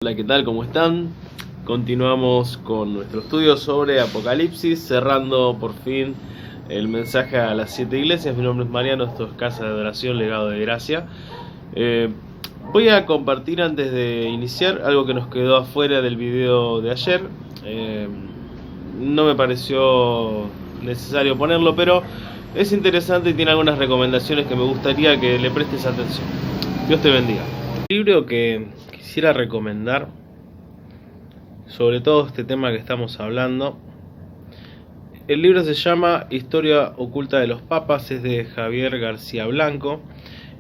Hola, ¿qué tal? ¿Cómo están? Continuamos con nuestro estudio sobre Apocalipsis, cerrando por fin el mensaje a las 7 iglesias. Mi nombre es Mariano, esto es Casa de Adoración, Legado de Gracia. Voy a compartir antes de iniciar algo que nos quedó afuera del video de ayer. No me pareció necesario ponerlo, pero es interesante y tiene algunas recomendaciones que me gustaría que le prestes atención. Dios te bendiga. El libro que quisiera recomendar sobre todo este tema que estamos hablando, el libro se llama Historia oculta de los papas, es de Javier García Blanco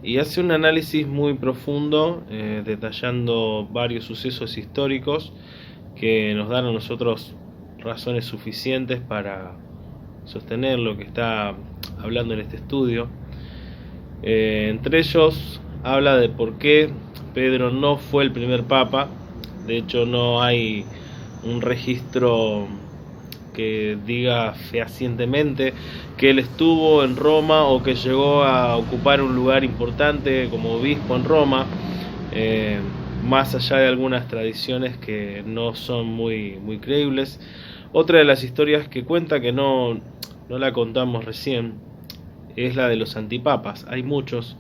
y hace un análisis muy profundo, detallando varios sucesos históricos que nos dan a nosotros razones suficientes para sostener lo que está hablando en este estudio. Entre ellos habla de por qué Pedro no fue el primer papa. De hecho, no hay un registro que diga fehacientemente que él estuvo en Roma o que llegó a ocupar un lugar importante como obispo en Roma, más allá de algunas tradiciones que no son muy creíbles. Otra de las historias que cuenta, que no la contamos recién, es la de los antipapas. Hay muchos,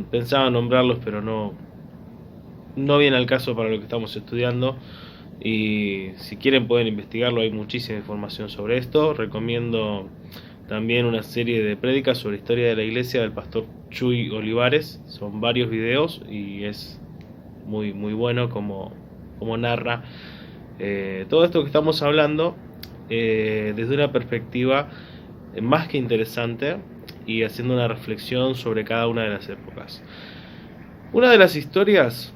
pensaba nombrarlos, pero no viene al caso para lo que estamos estudiando. Y si quieren pueden investigarlo, hay muchísima información sobre esto. Recomiendo también una serie de prédicas sobre historia de la iglesia del pastor Chuy Olivares. Son varios videos y es muy bueno como narra todo esto que estamos hablando, desde una perspectiva más que interesante y haciendo una reflexión sobre cada una de las épocas. Una de las historias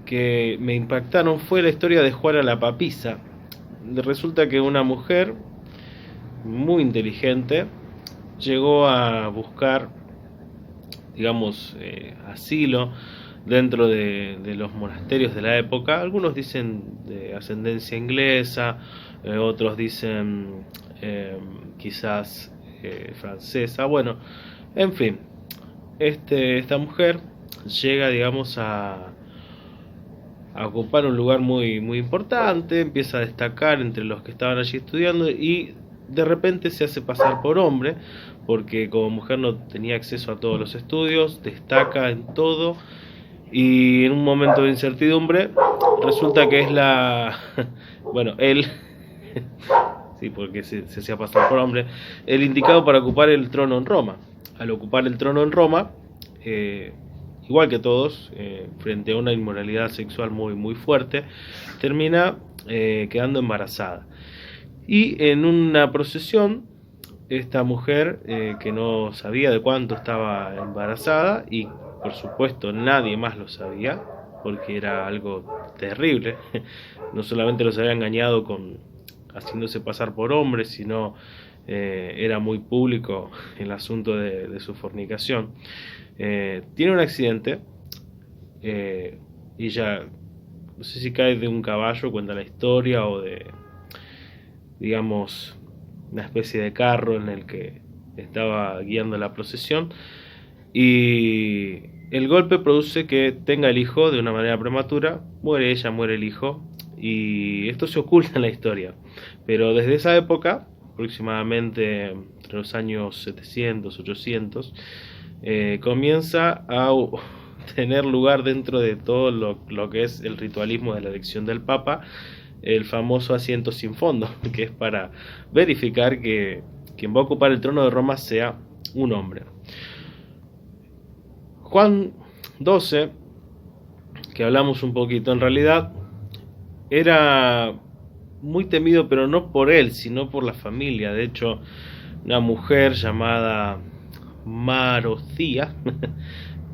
que me impactaron fue la historia de Juana la Papisa. Resulta que una mujer muy inteligente llegó a buscar, digamos, asilo dentro de los monasterios de la época. Algunos dicen de ascendencia inglesa, otros dicen quizás francesa. Bueno, en fin, esta mujer llega, digamos, a ocupar un lugar muy importante, empieza a destacar entre los que estaban allí estudiando y de repente se hace pasar por hombre, porque como mujer no tenía acceso a todos los estudios, destaca en todo y en un momento de incertidumbre resulta que es bueno, él sí, porque se hacía pasar por hombre, el indicado para ocupar el trono en Roma. Al ocupar el trono en Roma, igual que todos, frente a una inmoralidad sexual muy fuerte, termina quedando embarazada. Y en una procesión, esta mujer, que no sabía de cuánto estaba embarazada, y por supuesto nadie más lo sabía, porque era algo terrible, no solamente los había engañado haciéndose pasar por hombres, sino era muy público el asunto de su fornicación. Tiene un accidente, y ya no sé si cae de un caballo, cuenta la historia, o de, digamos, una especie de carro en el que estaba guiando la procesión, y el golpe produce que tenga el hijo de una manera prematura. Muere ella, muere el hijo, y esto se oculta en la historia, pero desde esa época, aproximadamente entre los años 700, 800, comienza a tener lugar dentro de todo lo que es el ritualismo de la elección del Papa, el famoso asiento sin fondo, que es para verificar que quien va a ocupar el trono de Roma sea un hombre. Juan XII, que hablamos un poquito, en realidad era muy temido, pero no por él, sino por la familia. De hecho, una mujer llamada Marocía,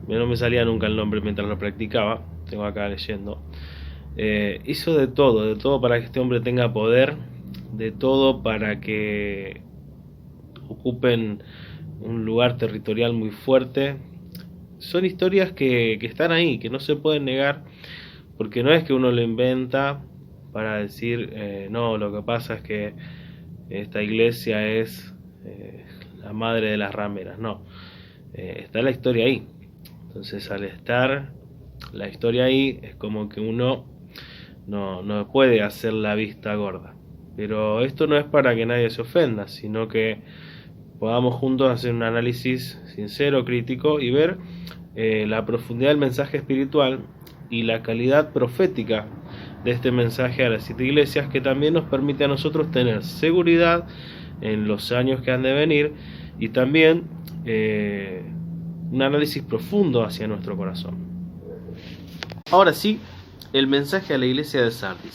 no me salía nunca el nombre mientras lo practicaba, tengo acá leyendo, hizo de todo para que este hombre tenga poder, de todo para que ocupen un lugar territorial muy fuerte. Son historias que están ahí, que no se pueden negar, porque no es que uno lo inventa para decir, no, lo que pasa es que esta iglesia es la madre de las rameras. No, está la historia ahí. Entonces, al estar la historia ahí, es como que uno no puede hacer la vista gorda. Pero esto no es para que nadie se ofenda, sino que podamos juntos hacer un análisis sincero, crítico y ver la profundidad del mensaje espiritual y la calidad profética de este mensaje a las 7 iglesias, que también nos permite a nosotros tener seguridad en los años que han de venir y también un análisis profundo hacia nuestro corazón. Ahora sí, el mensaje a la iglesia de Sardis.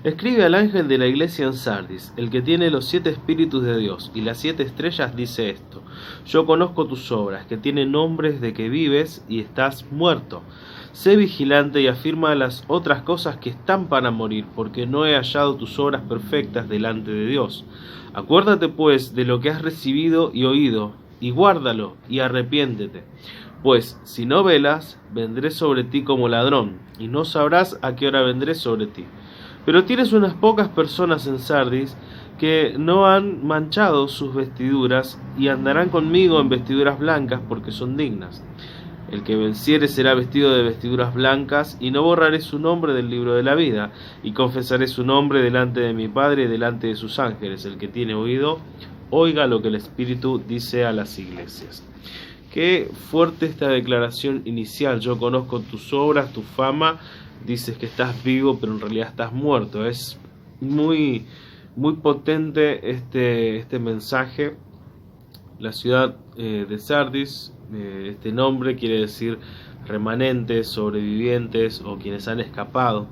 Escribe al ángel de la iglesia en Sardis, el que tiene los 7 espíritus de Dios y las 7 estrellas, dice esto: yo conozco tus obras, que tienen nombres de que vives y estás muerto. Sé vigilante y afirma las otras cosas que están para morir, porque no he hallado tus obras perfectas delante de Dios. Acuérdate pues de lo que has recibido y oído, y guárdalo, y arrepiéntete. Pues si no velas, vendré sobre ti como ladrón, y no sabrás a qué hora vendré sobre ti. Pero tienes unas pocas personas en Sardis que no han manchado sus vestiduras, y andarán conmigo en vestiduras blancas, porque son dignas. El que venciere será vestido de vestiduras blancas, y no borraré su nombre del libro de la vida, y confesaré su nombre delante de mi Padre y delante de sus ángeles. El que tiene oído, oiga lo que el Espíritu dice a las iglesias. Qué fuerte esta declaración inicial: yo conozco tus obras, tu fama, dices que estás vivo, pero en realidad estás muerto. Es muy potente este mensaje. La ciudad de Sardis, este nombre quiere decir remanentes, sobrevivientes o quienes han escapado.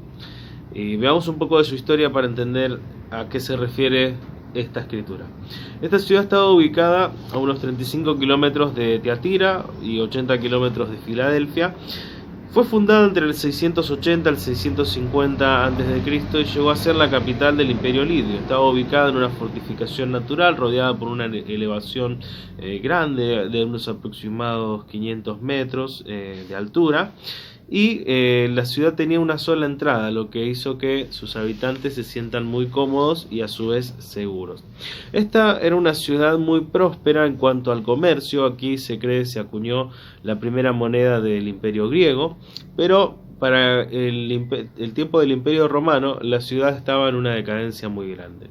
Y veamos un poco de su historia para entender a qué se refiere esta escritura. Esta ciudad estaba ubicada a unos 35 kilómetros de Tiatira y 80 kilómetros de Filadelfia. Fue fundada entre el 680 al 650 a.C. y llegó a ser la capital del Imperio Lidio. Estaba ubicada en una fortificación natural rodeada por una elevación grande de unos aproximados 500 metros de altura. Y la ciudad tenía una sola entrada, lo que hizo que sus habitantes se sientan muy cómodos y a su vez seguros. Esta era una ciudad muy próspera en cuanto al comercio. Aquí se acuñó la primera moneda del Imperio griego, pero para el tiempo del Imperio romano la ciudad estaba en una decadencia muy grande.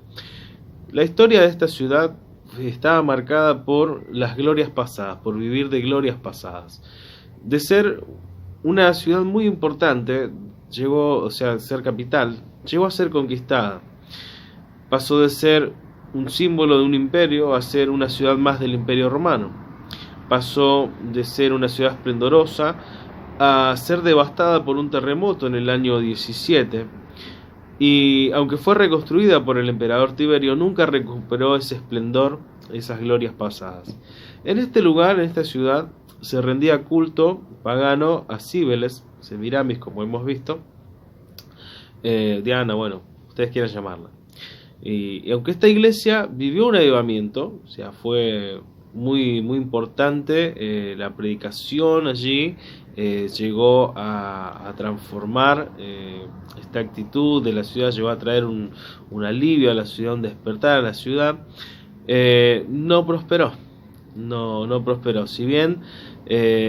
La historia de esta ciudad estaba marcada por las glorias pasadas, por vivir de glorias pasadas. De ser una ciudad muy importante, ser capital, llegó a ser conquistada. Pasó de ser un símbolo de un imperio a ser una ciudad más del Imperio romano. Pasó de ser una ciudad esplendorosa a ser devastada por un terremoto en el año 17. Y aunque fue reconstruida por el emperador Tiberio, nunca recuperó ese esplendor, esas glorias pasadas. En este lugar, en esta ciudad, se rendía culto pagano a Cíbeles, Semiramis, como hemos visto, Diana, bueno, ustedes quieran llamarla. Y aunque esta iglesia vivió un avivamiento, o sea, fue muy importante, la predicación allí llegó a transformar esta actitud de la ciudad, llegó a traer un alivio a la ciudad, un despertar a la ciudad. No prosperó. No prosperó. Si bien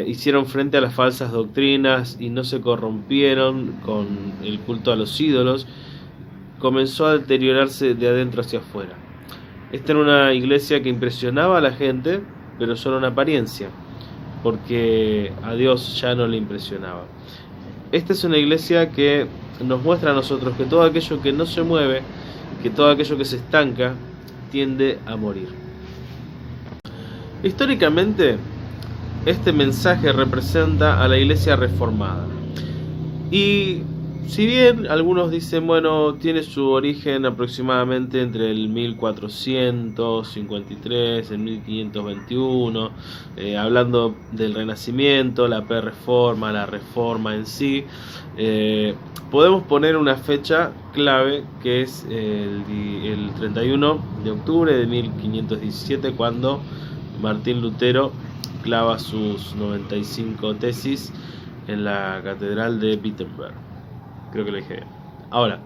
hicieron frente a las falsas doctrinas y no se corrompieron con el culto a los ídolos, comenzó a deteriorarse de adentro hacia afuera. Esta era una iglesia que impresionaba a la gente, pero solo en apariencia, porque a Dios ya no le impresionaba. Esta es una iglesia que nos muestra a nosotros que todo aquello que no se mueve, que todo aquello que se estanca, tiende a morir. Históricamente, este mensaje representa a la iglesia reformada. Y si bien algunos dicen, bueno, tiene su origen aproximadamente entre el 1453, el 1521, hablando del Renacimiento, la pre-reforma, la reforma en sí, podemos poner una fecha clave que es el 31 de octubre de 1517, cuando Martín Lutero clava sus 95 tesis en la catedral de Wittenberg. Creo que lo dije bien. Ahora,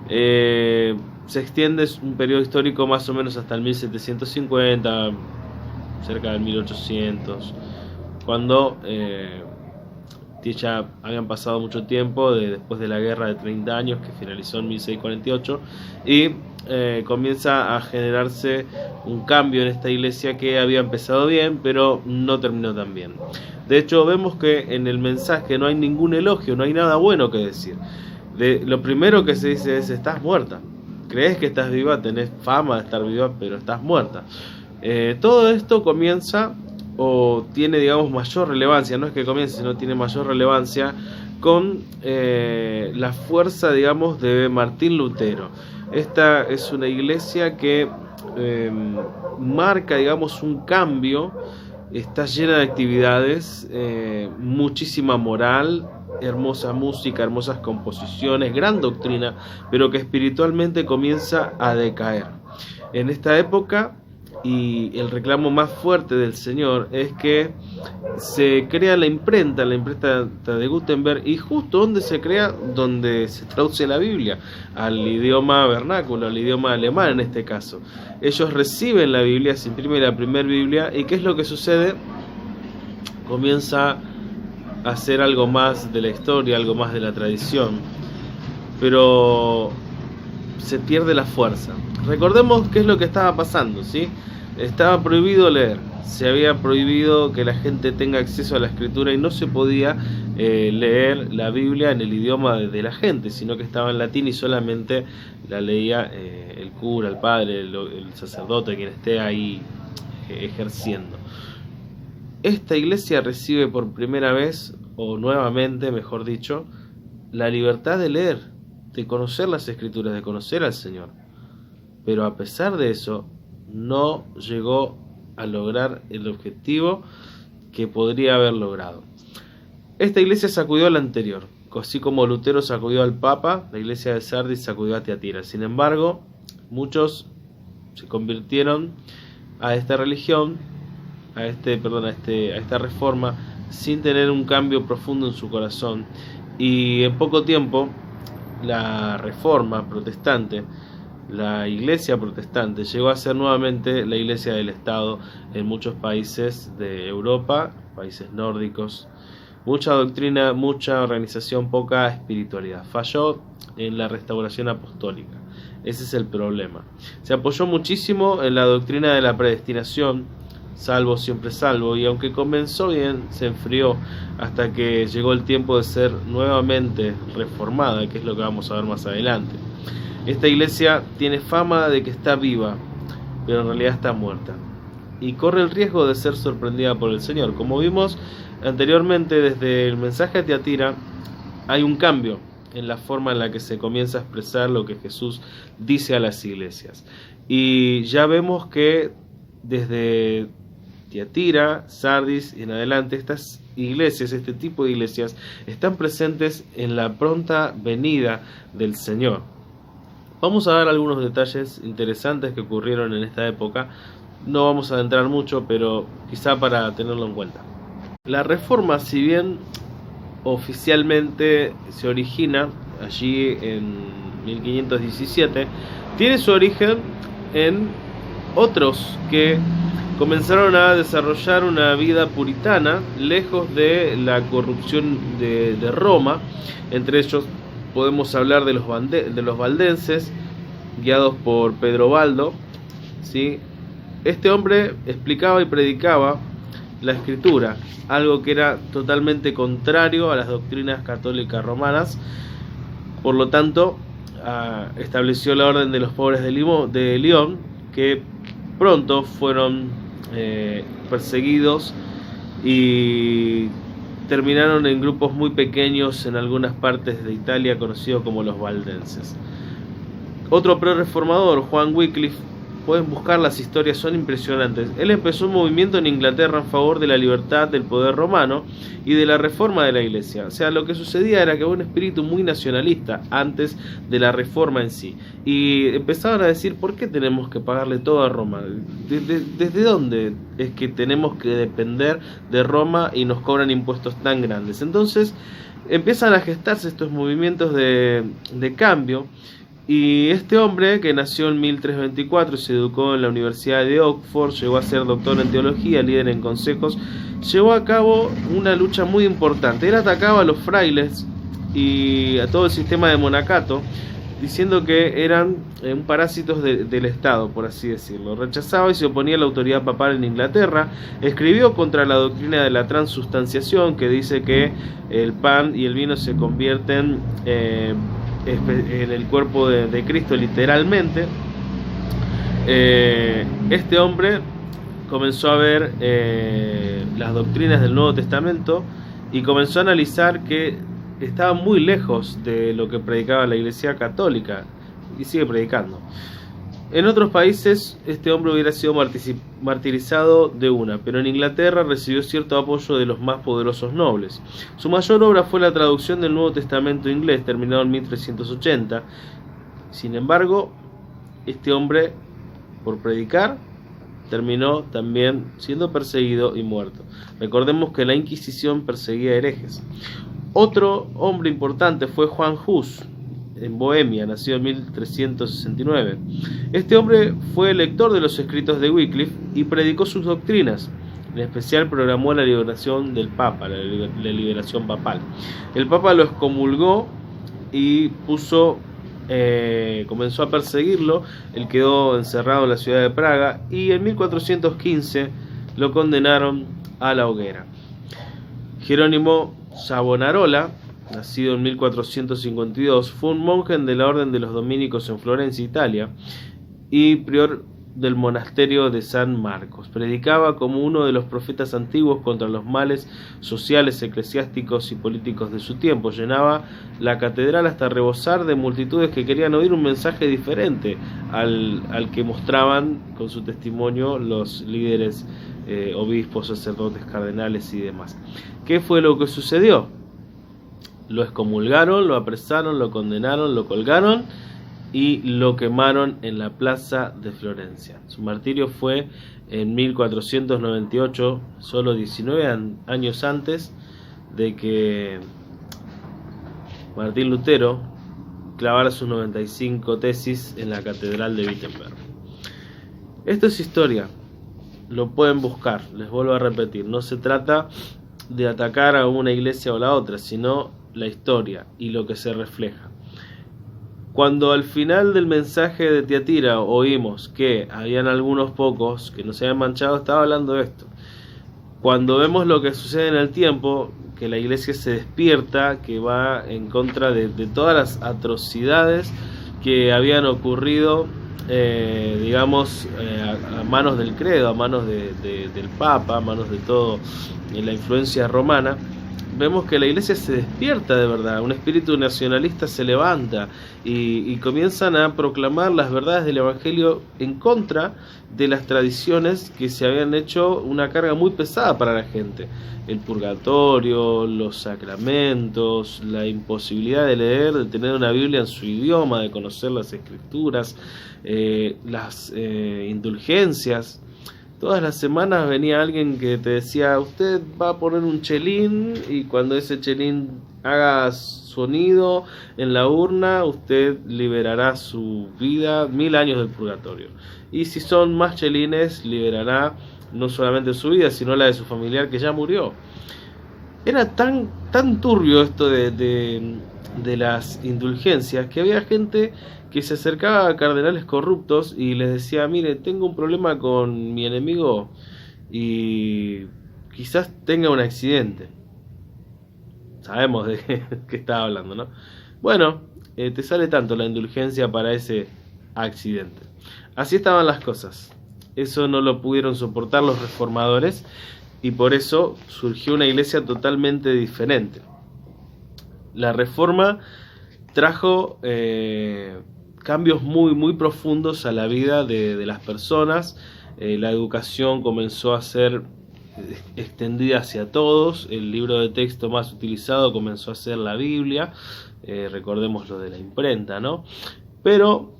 se extiende un periodo histórico más o menos hasta el 1750, cerca del 1800, cuando ya habían pasado mucho tiempo después de la guerra de 30 años que finalizó en 1648 y comienza a generarse un cambio en esta iglesia que había empezado bien pero no terminó tan bien. De hecho vemos que en el mensaje no hay ningún elogio, no hay nada bueno que decir. Lo primero que se dice es: estás muerta, crees que estás viva, tenés fama de estar viva, pero estás muerta. Todo esto comienza o tiene, digamos, mayor relevancia, no es que comience, sino tiene mayor relevancia con la fuerza, digamos, de Martín Lutero. Esta es una iglesia que marca, digamos, un cambio, está llena de actividades, muchísima moral, hermosa música, hermosas composiciones, gran doctrina, pero que espiritualmente comienza a decaer. En esta época, y el reclamo más fuerte del Señor es que se crea la imprenta de Gutenberg, y justo donde se crea, donde se traduce la Biblia, al idioma vernáculo, al idioma alemán en este caso. Ellos reciben la Biblia, se imprime la primera Biblia, y ¿qué es lo que sucede? Comienza a hacer algo más de la historia, algo más de la tradición, pero se pierde la fuerza. Recordemos qué es lo que estaba pasando, ¿sí? Estaba prohibido leer, se había prohibido que la gente tenga acceso a la escritura y no se podía leer la Biblia en el idioma de la gente, sino que estaba en latín y solamente la leía el cura, el padre, el sacerdote, quien esté ahí ejerciendo. Esta iglesia recibe por primera vez, o nuevamente, mejor dicho, la libertad de leer, de conocer las escrituras, de conocer al Señor. Pero a pesar de eso, no llegó a lograr el objetivo que podría haber logrado. Esta iglesia sacudió a la anterior, así como Lutero sacudió al Papa, la iglesia de Sardis sacudió a Tiatira. Sin embargo, muchos se convirtieron a esta religión, a esta reforma, sin tener un cambio profundo en su corazón, y en poco tiempo la reforma protestante, la iglesia protestante, llegó a ser nuevamente la iglesia del Estado en muchos países de Europa, países nórdicos. Mucha doctrina, mucha organización, poca espiritualidad. Falló en la restauración apostólica. Ese es el problema. Se apoyó muchísimo en la doctrina de la predestinación, salvo siempre salvo, y aunque comenzó bien, se enfrió hasta que llegó el tiempo de ser nuevamente reformada, que es lo que vamos a ver más adelante. Esta iglesia tiene fama de que está viva, pero en realidad está muerta, y corre el riesgo de ser sorprendida por el Señor. Como vimos anteriormente, desde el mensaje a Tiatira hay un cambio en la forma en la que se comienza a expresar lo que Jesús dice a las iglesias, y ya vemos que desde Tiatira, Sardis y en adelante, estas iglesias, este tipo de iglesias, están presentes en la pronta venida del Señor. Vamos a dar algunos detalles interesantes que ocurrieron en esta época. No vamos a adentrar mucho, pero quizá para tenerlo en cuenta. La Reforma, si bien oficialmente se origina allí en 1517, tiene su origen en otros que comenzaron a desarrollar una vida puritana, lejos de la corrupción de Roma. Entre ellos podemos hablar de los valdenses, guiados por Pedro Baldo, ¿sí? Este hombre explicaba y predicaba la escritura, algo que era totalmente contrario a las doctrinas católicas romanas. Por lo tanto, estableció la orden de los pobres de León, que pronto fueron perseguidos y terminaron en grupos muy pequeños en algunas partes de Italia, conocidos como los valdenses. Otro pre-reformador, Juan Wycliffe, pueden buscar las historias, son impresionantes. Él empezó un movimiento en Inglaterra en favor de la libertad del poder romano y de la reforma de la iglesia. O sea, lo que sucedía era que había un espíritu muy nacionalista antes de la reforma en sí, y empezaban a decir: ¿por qué tenemos que pagarle todo a Roma? ¿Desde dónde es que tenemos que depender de Roma y nos cobran impuestos tan grandes? Entonces empiezan a gestarse estos movimientos de cambio, Y este hombre, que nació en 1324 y se educó en la Universidad de Oxford, llegó a ser doctor en teología, líder en consejos, llevó a cabo una lucha muy importante. Él atacaba a los frailes y a todo el sistema de monacato, diciendo que eran parásitos del Estado, por así decirlo. Rechazaba y se oponía a la autoridad papal en Inglaterra. Escribió contra la doctrina de la transustanciación, que dice que el pan y el vino se convierten en el cuerpo de Cristo, literalmente. Este hombre comenzó a ver las doctrinas del Nuevo Testamento y comenzó a analizar que estaban muy lejos de lo que predicaba la Iglesia Católica, y sigue predicando. En otros países este hombre hubiera sido martirizado de una, pero en Inglaterra recibió cierto apoyo de los más poderosos nobles. Su mayor obra fue la traducción del Nuevo Testamento inglés, terminado en 1380. Sin embargo, este hombre, por predicar, terminó también siendo perseguido y muerto. Recordemos que la Inquisición perseguía herejes. Otro hombre importante fue Juan Hus, en Bohemia, nacido en 1369. Este hombre fue lector de los escritos de Wycliffe y predicó sus doctrinas. En especial programó la liberación del Papa, la liberación papal. El Papa lo excomulgó y comenzó a perseguirlo. Él quedó encerrado en la ciudad de Praga y en 1415 lo condenaron a la hoguera. Jerónimo Savonarola, nacido en 1452, fue un monje de la Orden de los Dominicos en Florencia, Italia, y prior del monasterio de San Marcos. Predicaba como uno de los profetas antiguos contra los males sociales, eclesiásticos y políticos de su tiempo. Llenaba la catedral hasta rebosar de multitudes que querían oír un mensaje diferente al que mostraban con su testimonio los líderes, obispos, sacerdotes, cardenales y demás. ¿Qué fue lo que sucedió? Lo excomulgaron, lo apresaron, lo condenaron, lo colgaron y lo quemaron en la plaza de Florencia. Su martirio fue en 1498, solo 19 años antes de que Martín Lutero clavara sus 95 tesis en la catedral de Wittenberg. Esto es historia, lo pueden buscar, les vuelvo a repetir, no se trata de atacar a una iglesia o la otra, sino la historia y lo que se refleja. Cuando al final del mensaje de Tiatira oímos que habían algunos pocos que no se habían manchado, estaba hablando de esto. Cuando vemos lo que sucede en el tiempo, que la iglesia se despierta, que va en contra de todas las atrocidades que habían ocurrido, a manos del credo, a manos del Papa, a manos de todo la influencia romana, vemos que la iglesia se despierta de verdad, un espíritu nacionalista se levanta y comienzan a proclamar las verdades del Evangelio en contra de las tradiciones que se habían hecho una carga muy pesada para la gente. El purgatorio, los sacramentos, la imposibilidad de leer, de tener una Biblia en su idioma, de conocer las escrituras, las indulgencias. Todas las semanas venía alguien que te decía, usted va a poner un chelín y cuando ese chelín haga sonido en la urna, usted liberará su vida 1000 años del purgatorio. Y si son más chelines, liberará no solamente su vida, sino la de su familiar que ya murió. Era tan turbio esto de las indulgencias que había gente que se acercaba a cardenales corruptos y les decía, mire, tengo un problema con mi enemigo y quizás tenga un accidente. Sabemos de qué estaba hablando, ¿no? Bueno, te sale tanto la indulgencia para ese accidente. Así estaban las cosas. Eso no lo pudieron soportar los reformadores y por eso surgió una iglesia totalmente diferente. La Reforma trajo cambios muy profundos a la vida de las personas. La educación comenzó a ser extendida hacia todos. El libro de texto más utilizado comenzó a ser la Biblia. Recordemos lo de la imprenta, ¿no? Pero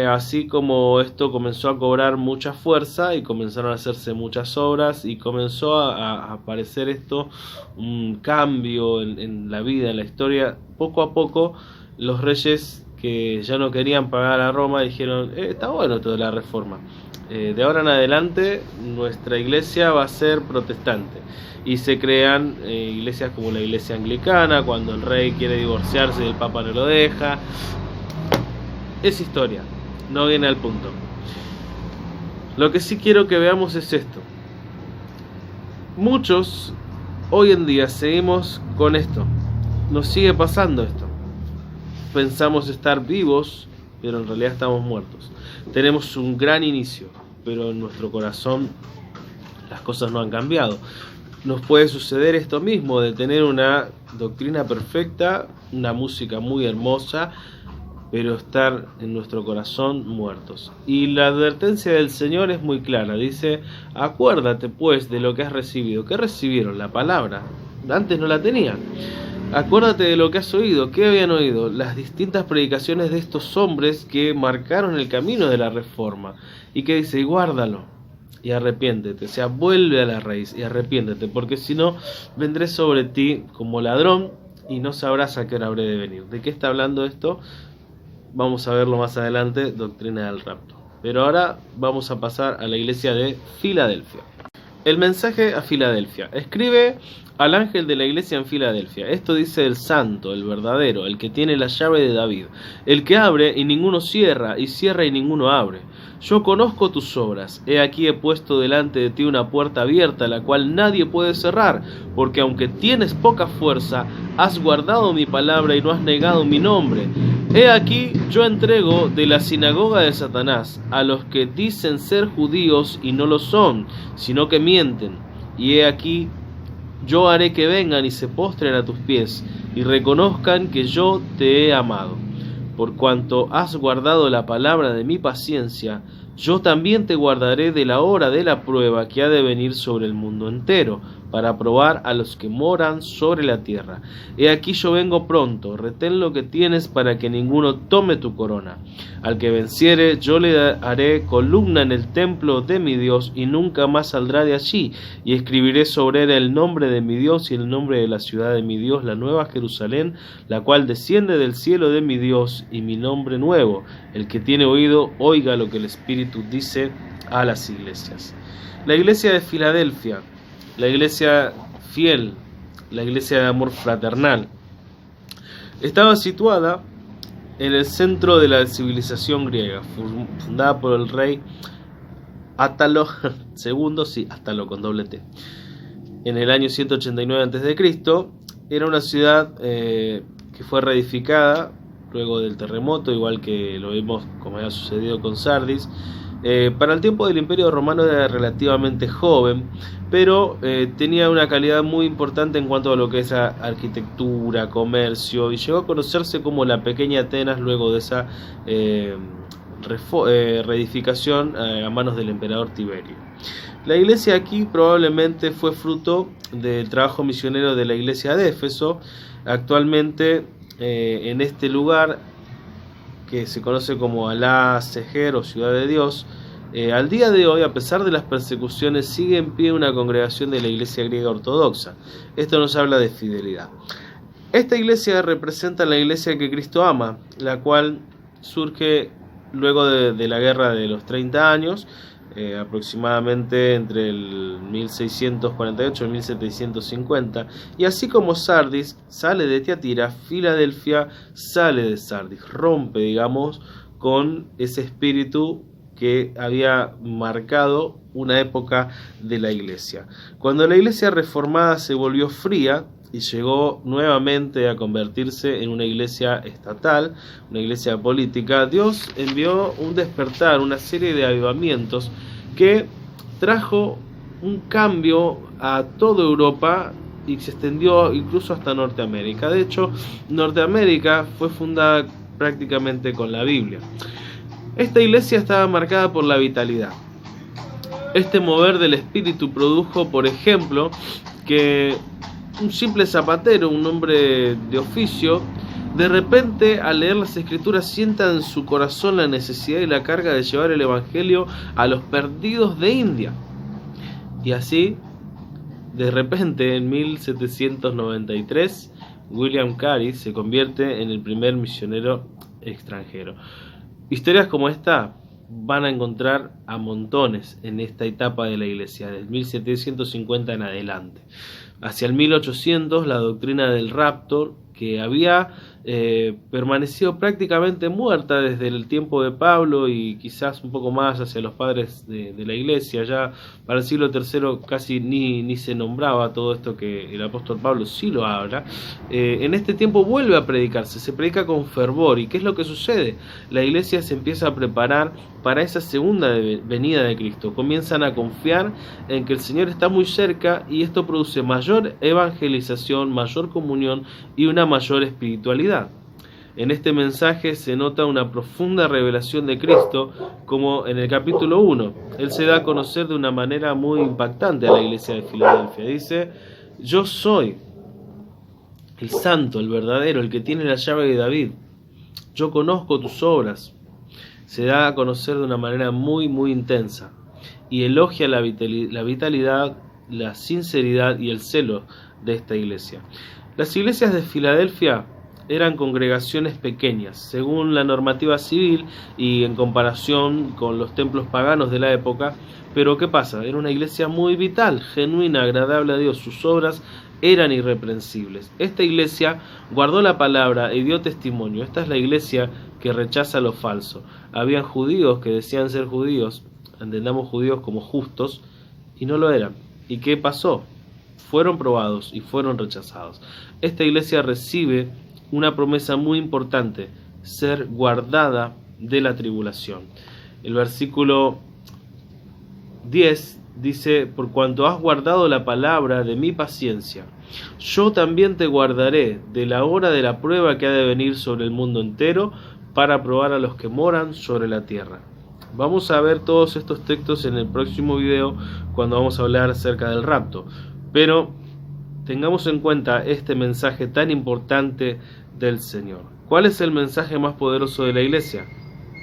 así como esto comenzó a cobrar mucha fuerza y comenzaron a hacerse muchas obras y comenzó a aparecer esto, un cambio en la vida, en la historia, poco a poco los reyes que ya no querían pagar a Roma, dijeron, está bueno todo de la reforma. De ahora en adelante nuestra iglesia va a ser protestante. Y se crean iglesias como la iglesia anglicana, cuando el rey quiere divorciarse y el papa no lo deja. Es historia, no viene al punto. Lo que sí quiero que veamos es esto. Muchos hoy en día seguimos con esto. Nos sigue pasando esto. Pensamos estar vivos, pero en realidad estamos muertos. Tenemos un gran inicio, pero en nuestro corazón las cosas no han cambiado. Nos puede suceder esto mismo, de tener una doctrina perfecta, una música muy hermosa, pero estar en nuestro corazón muertos. Y la advertencia del Señor es muy clara. Dice, acuérdate pues de lo que has recibido. ¿Qué recibieron? La palabra. Antes no la tenían. Acuérdate de lo que has oído. ¿Qué habían oído? Las distintas predicaciones de estos hombres que marcaron el camino de la reforma. Y que dice, y guárdalo. Y arrepiéntete, o sea, vuelve a la raíz y arrepiéntete, porque si no, vendré sobre ti como ladrón y no sabrás a qué hora habré de venir. ¿De qué está hablando esto? Vamos a verlo más adelante, doctrina del rapto. Pero ahora vamos a pasar a la iglesia de Filadelfia. El mensaje a Filadelfia. Escribe al ángel de la iglesia en Filadelfia. Esto dice el santo, el verdadero, el que tiene la llave de David, el que abre y ninguno cierra, y cierra y ninguno abre. Yo conozco tus obras. He aquí he puesto delante de ti una puerta abierta, la cual nadie puede cerrar, porque aunque tienes poca fuerza, has guardado mi palabra y no has negado mi nombre. He aquí yo entrego de la sinagoga de Satanás a los que dicen ser judíos y no lo son, sino que mienten. Y he aquí yo haré que vengan y se postren a tus pies y reconozcan que yo te he amado. Por cuanto has guardado la palabra de mi paciencia, yo también te guardaré de la hora de la prueba que ha de venir sobre el mundo entero, para probar a los que moran sobre la tierra. He aquí yo vengo pronto, retén lo que tienes para que ninguno tome tu corona. Al que venciere, yo le haré columna en el templo de mi Dios, y nunca más saldrá de allí, y escribiré sobre él el nombre de mi Dios y el nombre de la ciudad de mi Dios, la nueva Jerusalén, la cual desciende del cielo de mi Dios, y mi nombre nuevo. El que tiene oído, oiga lo que el Espíritu dice a las iglesias. La iglesia de Filadelfia, la iglesia fiel, la iglesia de amor fraternal, estaba situada en el centro de la civilización griega, fundada por el rey Átalo II, sí, Átalo con doble T, en el año 189 a.C. Era una ciudad que fue reedificada luego del terremoto, igual que lo vimos como había sucedido con Sardis. Para el tiempo del Imperio Romano era relativamente joven, pero tenía una calidad muy importante en cuanto a lo que es arquitectura, comercio, y llegó a conocerse como la pequeña Atenas luego de esa reedificación a manos del emperador Tiberio. La iglesia aquí probablemente fue fruto del trabajo misionero de la iglesia de Éfeso. Actualmente en este lugar, que se conoce como Alá Sejer o Ciudad de Dios, al día de hoy, a pesar de las persecuciones, sigue en pie una congregación de la iglesia griega ortodoxa. Esto nos habla de fidelidad. Esta iglesia representa la iglesia que Cristo ama, la cual surge luego de la guerra de los 30 años, aproximadamente entre el 1648 y 1750, y así como Sardis sale de Tiatira, Filadelfia sale de Sardis, rompe, digamos, con ese espíritu que había marcado una época de la iglesia. Cuando la iglesia reformada se volvió fría y llegó nuevamente a convertirse en una iglesia estatal, una iglesia política, Dios envió un despertar, una serie de avivamientos que trajo un cambio a toda Europa y se extendió incluso hasta Norteamérica. De hecho, Norteamérica fue fundada prácticamente con la Biblia. Esta iglesia estaba marcada por la vitalidad. Este mover del espíritu produjo, por ejemplo, que un simple zapatero, un hombre de oficio, de repente al leer las escrituras sienta en su corazón la necesidad y la carga de llevar el evangelio a los perdidos de India. Y así, de repente, en 1793, William Carey se convierte en el primer misionero extranjero. Historias como esta van a encontrar a montones en esta etapa de la Iglesia, desde 1750 en adelante. Hacia el 1800, la doctrina del rapto, que había permanecido prácticamente muerta desde el tiempo de Pablo y quizás un poco más hacia los padres de la Iglesia. Ya para el siglo III casi ni se nombraba todo esto que el apóstol Pablo sí lo habla. En este tiempo vuelve a predicarse, se predica con fervor. ¿Y qué es lo que sucede? La Iglesia se empieza a preparar para esa segunda venida de Cristo. Comienzan a confiar en que el Señor está muy cerca, y esto produce mayor evangelización, mayor comunión y una mayor espiritualidad. En este mensaje se nota una profunda revelación de Cristo, como en el capítulo 1. Él se da a conocer de una manera muy impactante a la iglesia de Filadelfia. Dice: yo soy el santo, el verdadero, el que tiene la llave de David. Yo conozco tus obras. Se da a conocer de una manera muy intensa y elogia la vitalidad, la sinceridad y el celo de esta iglesia. Las iglesias de Filadelfia eran congregaciones pequeñas, según la normativa civil y en comparación con los templos paganos de la época. Pero ¿qué pasa? Era una iglesia muy vital, genuina, agradable a Dios. Sus obras eran irreprensibles. Esta iglesia guardó la palabra y dio testimonio. Esta es la iglesia que rechaza lo falso. Habían judíos que decían ser judíos, entendamos judíos como justos, y no lo eran. ¿Y qué pasó? Fueron probados y fueron rechazados. Esta iglesia recibe una promesa muy importante: ser guardada de la tribulación. El versículo 10 dice: por cuanto has guardado la palabra de mi paciencia, yo también te guardaré de la hora de la prueba que ha de venir sobre el mundo entero, para probar a los que moran sobre la tierra. Vamos a ver todos estos textos en el próximo video, cuando vamos a hablar acerca del rapto. Pero tengamos en cuenta este mensaje tan importante del Señor. ¿Cuál es el mensaje más poderoso de la iglesia?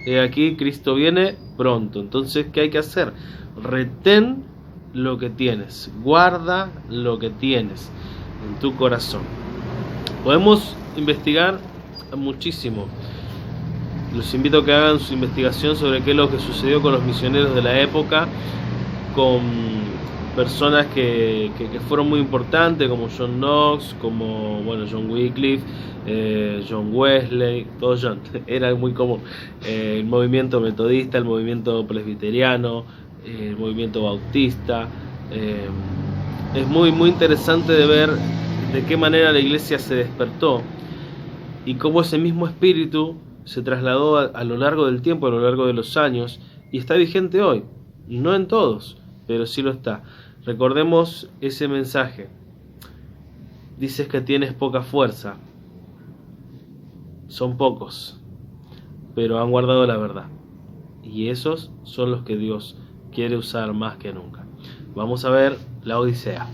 He aquí, Cristo viene pronto. Entonces, ¿qué hay que hacer? Retén lo que tienes, guarda lo que tienes en tu corazón. Podemos investigar muchísimo. Los invito a que hagan su investigación sobre qué es lo que sucedió con los misioneros de la época, con personas que fueron muy importantes, como John Knox, como John Wycliffe, John Wesley, todo John, era muy común. El movimiento metodista, el movimiento presbiteriano, el movimiento bautista. Es muy interesante de ver de qué manera la iglesia se despertó y cómo ese mismo espíritu se trasladó a lo largo del tiempo, a lo largo de los años, y está vigente hoy. No en todos, pero sí lo está. Recordemos ese mensaje. Dices que tienes poca fuerza. Son pocos, pero han guardado la verdad. Y esos son los que Dios quiere usar más que nunca. Vamos a ver la Odisea.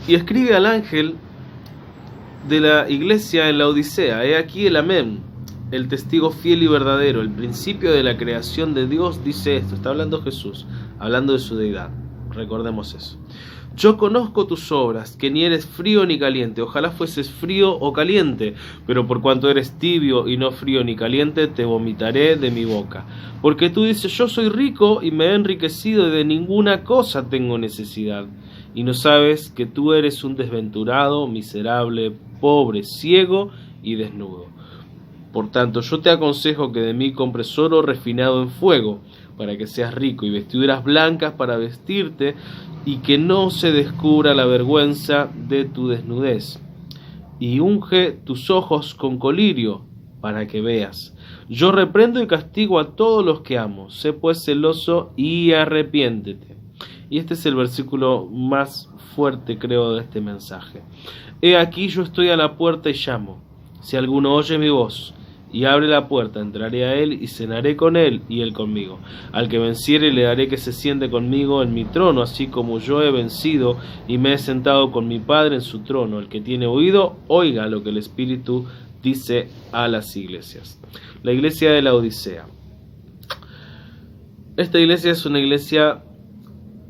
Y escribe al ángel de la iglesia en la Odisea: he aquí el Amén, el testigo fiel y verdadero, el principio de la creación de Dios, dice esto. Está hablando Jesús, hablando de su deidad. Recordemos eso. Yo conozco tus obras, que ni eres frío ni caliente. Ojalá fueses frío o caliente, pero por cuanto eres tibio y no frío ni caliente, te vomitaré de mi boca. Porque tú dices: yo soy rico y me he enriquecido y de ninguna cosa tengo necesidad. Y no sabes que tú eres un desventurado, miserable, pobre, ciego y desnudo. Por tanto, yo te aconsejo que de mí compres oro refinado en fuego, para que seas rico, y vestiduras blancas para vestirte, y que no se descubra la vergüenza de tu desnudez. Y unge tus ojos con colirio, para que veas. Yo reprendo y castigo a todos los que amo. Sé pues celoso y arrepiéntete. Y este es el versículo más fuerte, creo, de este mensaje. He aquí, yo estoy a la puerta y llamo. Si alguno oye mi voz y abre la puerta, entraré a él y cenaré con él y él conmigo. Al que venciere le daré que se siente conmigo en mi trono, así como yo he vencido y me he sentado con mi Padre en su trono. El que tiene oído, oiga lo que el Espíritu dice a las iglesias. La iglesia de la Odisea. Esta iglesia es una iglesia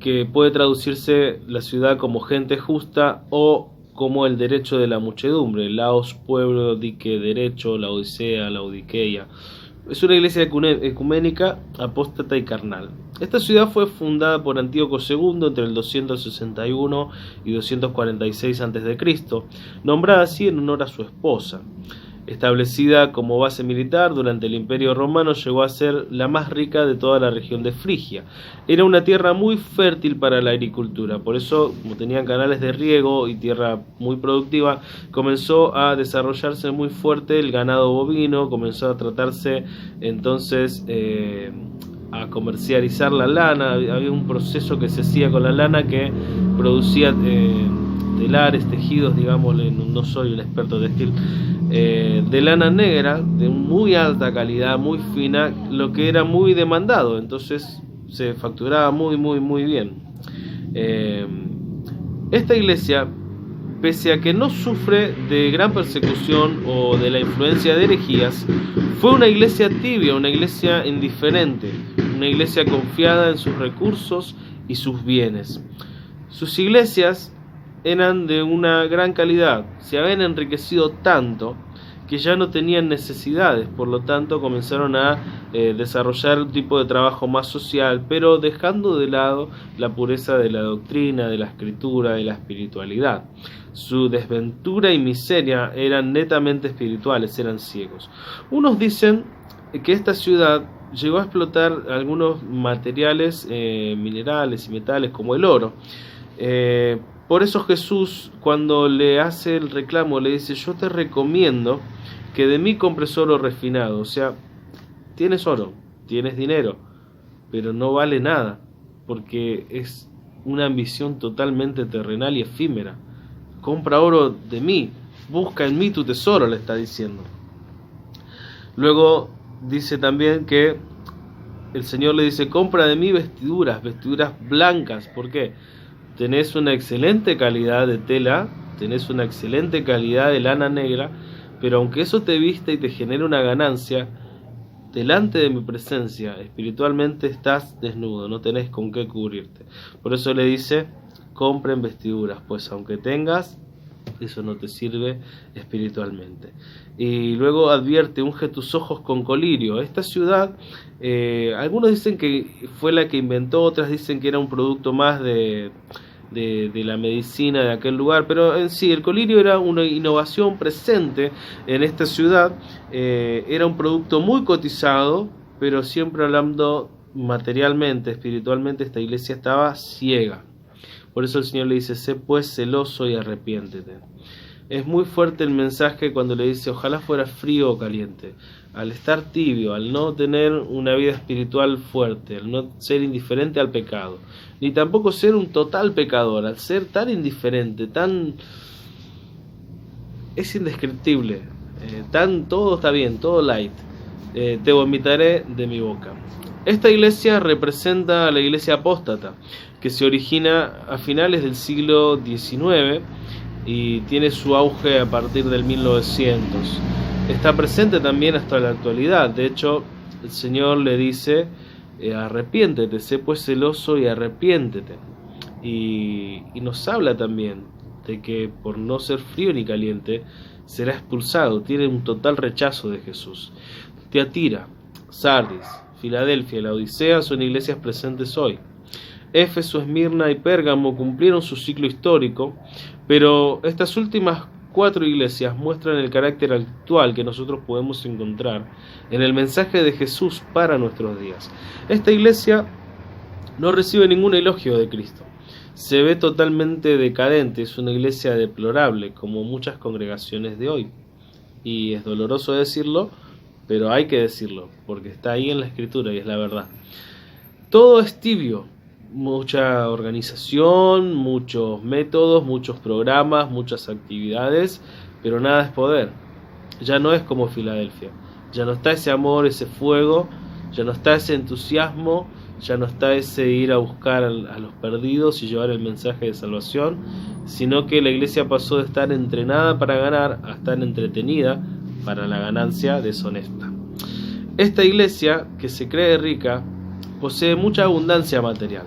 que puede traducirse la ciudad como gente justa o como el derecho de la muchedumbre, Laos, pueblo, dique, derecho, Laodicea, Laodiquea. Es una iglesia ecuménica, apóstata y carnal. Esta ciudad fue fundada por Antíoco II entre el 261 y 246 a.C., nombrada así en honor a su esposa. Establecida como base militar durante el Imperio Romano, llegó a ser la más rica de toda la región de Frigia. Era una tierra muy fértil para la agricultura, por eso, como tenían canales de riego y tierra muy productiva, comenzó a desarrollarse muy fuerte el ganado bovino, comenzó a tratarse entonces a comercializar la lana. Había un proceso que se hacía con la lana que producía telares, tejidos, digámosle, no soy un experto textil, de lana negra, de muy alta calidad, muy fina, lo que era muy demandado, entonces se facturaba muy bien. Esta iglesia, pese a que no sufre de gran persecución o de la influencia de herejías, fue una iglesia tibia, una iglesia indiferente, una iglesia confiada en sus recursos y sus bienes. Sus iglesias eran de una gran calidad, se habían enriquecido tanto que ya no tenían necesidades, por lo tanto comenzaron a desarrollar un tipo de trabajo más social, pero dejando de lado la pureza de la doctrina, de la escritura, de la espiritualidad. Su desventura y miseria eran netamente espirituales, eran ciegos. Unos dicen que esta ciudad llegó a explotar algunos materiales minerales y metales como el oro. Por eso Jesús, cuando le hace el reclamo, le dice: yo te recomiendo que de mí compres oro refinado. O sea, tienes oro, tienes dinero, pero no vale nada, porque es una ambición totalmente terrenal y efímera. Compra oro de mí, busca en mí tu tesoro, le está diciendo. Luego dice también que el Señor le dice: compra de mí vestiduras blancas. ¿Por qué? Tenés una excelente calidad de tela, tenés una excelente calidad de lana negra, pero aunque eso te vista y te genere una ganancia, delante de mi presencia espiritualmente estás desnudo, no tenés con qué cubrirte. Por eso le dice: compren vestiduras, pues aunque tengas, eso no te sirve espiritualmente. Y luego advierte: unge tus ojos con colirio. Esta ciudad, algunos dicen que fue la que inventó, otras dicen que era un producto más de la medicina de aquel lugar, pero en sí el colirio era una innovación presente en esta ciudad. Era un producto muy cotizado, pero siempre hablando materialmente, espiritualmente, esta iglesia estaba ciega. Por eso el Señor le dice: sé pues celoso y arrepiéntete. Es muy fuerte el mensaje cuando le dice: ojalá fuera frío o caliente. Al estar tibio, al no tener una vida espiritual fuerte, al no ser indiferente al pecado, ni tampoco ser un total pecador, al ser tan indiferente, es indescriptible, todo está bien, todo light, te vomitaré de mi boca. Esta iglesia representa a la iglesia apóstata, que se origina a finales del siglo XIX y tiene su auge a partir del 1900. Está presente también hasta la actualidad. De hecho, el Señor le dice: arrepiéntete, sé pues celoso y arrepiéntete. Y nos habla también de que por no ser frío ni caliente será expulsado. Tiene un total rechazo de Jesús. Tiatira, Sardis, Filadelfia y Laodicea son iglesias presentes hoy. Éfeso, Esmirna y Pérgamo cumplieron su ciclo histórico, pero estas últimas 4 iglesias muestran el carácter actual que nosotros podemos encontrar en el mensaje de Jesús para nuestros días. Esta iglesia no recibe ningún elogio de Cristo. Se ve totalmente decadente, es una iglesia deplorable, como muchas congregaciones de hoy. Y es doloroso decirlo, pero hay que decirlo, porque está ahí en la Escritura y es la verdad. Todo es tibio. Mucha organización, muchos métodos, muchos programas, muchas actividades, pero nada es poder. Ya no es como Filadelfia, ya no está ese amor, ese fuego, ya no está ese entusiasmo, ya no está ese ir a buscar a los perdidos y llevar el mensaje de salvación, sino que la iglesia pasó de estar entrenada para ganar a estar entretenida para la ganancia deshonesta. Esta iglesia, que se cree rica, posee mucha abundancia material.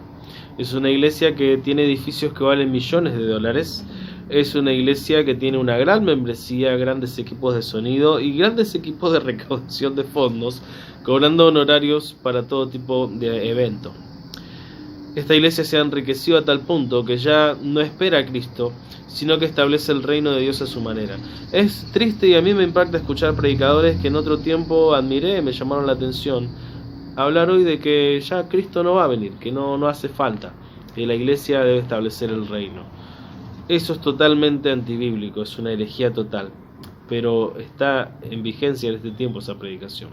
Es una iglesia que tiene edificios que valen millones de dólares, Es una iglesia que tiene una gran membresía, grandes equipos de sonido y grandes equipos de recaudación de fondos, cobrando honorarios para todo tipo de evento. Esta iglesia se ha enriquecido a tal punto que ya no espera a Cristo, sino que establece el reino de Dios a su manera. Es triste y a mí me impacta escuchar predicadores que en otro tiempo admiré, me llamaron la atención, hablar hoy de que ya Cristo no va a venir, que no hace falta, que la iglesia debe establecer el reino. Eso es totalmente antibíblico, es una herejía total, pero está en vigencia en este tiempo esa predicación.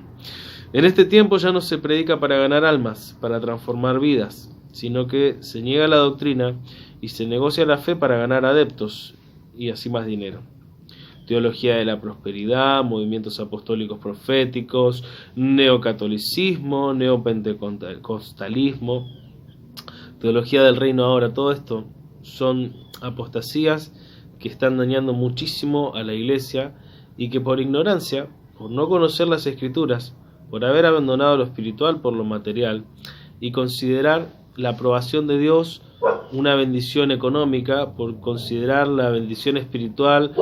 En este tiempo ya no se predica para ganar almas, para transformar vidas, sino que se niega la doctrina y se negocia la fe para ganar adeptos y así más dinero. Teología de la prosperidad, movimientos apostólicos proféticos, neocatolicismo, neopentecostalismo, teología del reino ahora, todo esto son apostasías que están dañando muchísimo a la iglesia y que por ignorancia, por no conocer las escrituras, por haber abandonado lo espiritual por lo material y considerar la aprobación de Dios una bendición económica, por considerar la bendición espiritual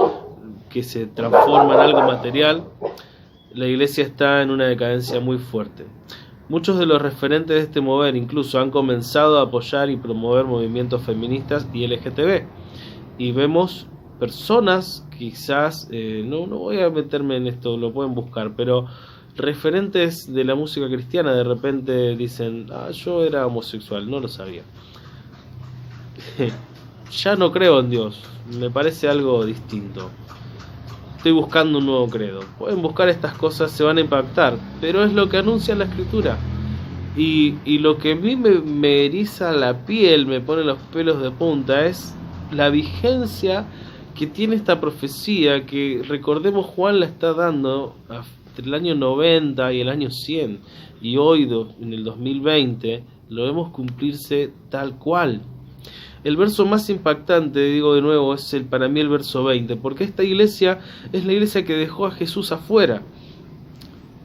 que se transforma en algo material, la iglesia está en una decadencia muy fuerte. Muchos de los referentes de este mover incluso han comenzado a apoyar y promover movimientos feministas y LGTB. Y vemos personas, quizás, no voy a meterme en esto, lo pueden buscar, pero referentes de la música cristiana de repente dicen, yo era homosexual, no lo sabía. Ya no creo en Dios, me parece algo distinto. Estoy buscando un nuevo credo. Pueden buscar estas cosas, se van a impactar, pero es lo que anuncia la Escritura. Y lo que a mí me eriza la piel, me pone los pelos de punta, es la vigencia que tiene esta profecía, que recordemos Juan la está dando entre el año 90 y el año 100, y hoy en el 2020 lo vemos cumplirse tal cual. El verso más impactante, digo de nuevo, es para mí el verso 20, porque esta iglesia es la iglesia que dejó a Jesús afuera.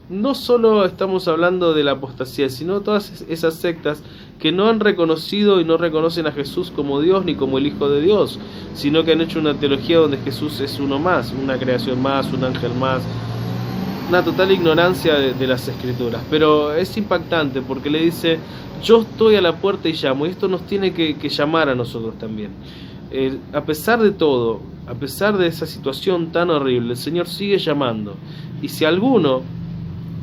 No solo estamos hablando de la apostasía, sino todas esas sectas que no han reconocido y no reconocen a Jesús como Dios ni como el Hijo de Dios, sino que han hecho una teología donde Jesús es uno más, una creación más, un ángel más, una total ignorancia de las Escrituras. Pero es impactante porque le dice, yo estoy a la puerta y llamo, y esto nos tiene que llamar a nosotros también. A pesar de todo, a pesar de esa situación tan horrible, el Señor sigue llamando, y si alguno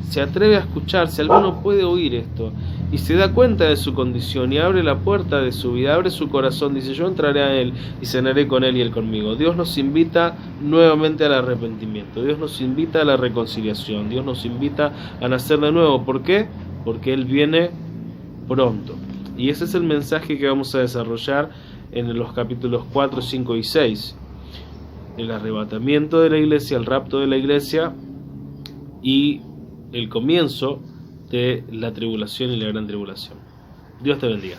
se atreve a escuchar, si alguno puede oír esto y se da cuenta de su condición y abre la puerta de su vida, abre su corazón, dice, yo entraré a Él y cenaré con Él y Él conmigo. Dios nos invita nuevamente al arrepentimiento, Dios nos invita a la reconciliación, Dios nos invita a nacer de nuevo. ¿Por qué? Porque Él viene pronto. Y ese es el mensaje que vamos a desarrollar en los capítulos 4, 5 y 6. El arrebatamiento de la iglesia, el rapto de la iglesia y el comienzo de la tribulación y la gran tribulación. Dios te bendiga.